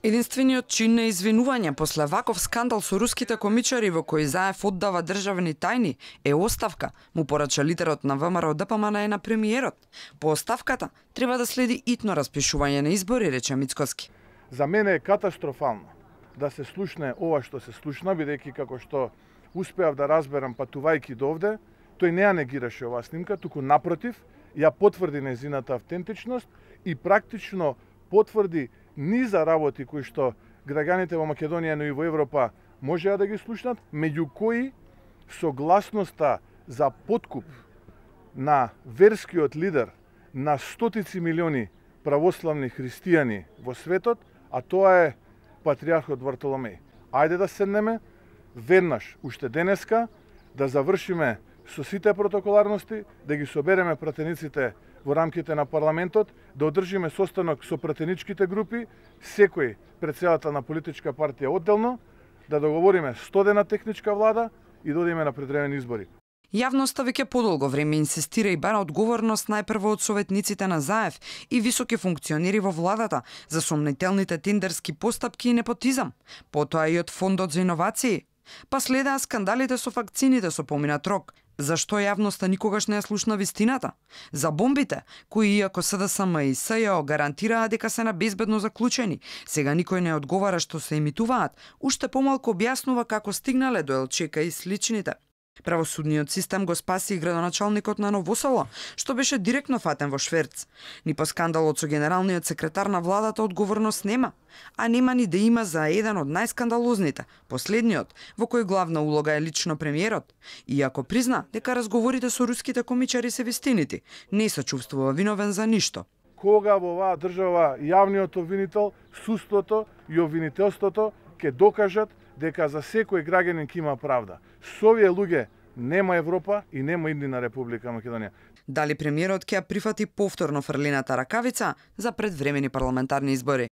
Единствениот чин на извинување после ваков скандал со руските комичари во кој Заев оддава државни тајни е оставка, му порача лидерот на ВМРО ДПМН на премиерот. По оставката треба да следи итно распишување на избори, рече Мицкоски. За мене е катастрофално да се слушне ова што се слушна, бидејќи како што успеав да разберам патувајќи довде, тој не ја негираше оваа снимка, туку напротив, ја потврди нејзината автентичност и практично потврди низа работи кои што граѓаните во Македонија, но и во Европа можеа да ги слушнат, меѓу кои согласноста за подкуп на верскиот лидер на стотици милиони православни христијани во светот, а тоа е патриархот Вартоломеј. Ајде да седнеме веднаш, уште денеска, да завршиме со сите протоколарности, да ги собереме пратениците во рамките на парламентот, да одржиме состанок со пратеничките групи, секој претседател на политичка партија одделно, да договориме стодена техничка влада и да одиме на предвремени избори. Јавноста веќе подолго време инсистира и бара одговорност најпрво од советниците на Заев и високи функционери во владата за сомнителните тендерски постапки и непотизам, потоа и од Фондот за иновации. Па следаа скандалите со вакцините со поминат рок. Зашто јавноста никогаш не ја слушна вистината? За бомбите, кои иако СДСМ и СЈО гарантираа дека се на безбедно заклучени, сега никој не одговара што се емитуваат, уште помалку објаснува како стигнале до ЛЧК и сличните. Правосудниот систем го спаси и градоначалникот на Ново Село, што беше директно фатен во шверц. Ни по скандалот со генералниот секретар на владата одговорност нема, а нема ни да има за еден од најскандалозните, последниот, во кој главна улога е лично премиерот. Иако призна дека разговорите со руските комичари се вистинити, не се чувствува виновен за ништо. Кога во оваа држава јавниот обвинител, судството и обвинителството ќе докажат дека за секој граѓанин ќе има правда. Со овие луѓе нема Европа и нема иднина Република Македонија. Дали премиерот ќе ја прифати повторно фрлината ракавица за предвремени парламентарни избори?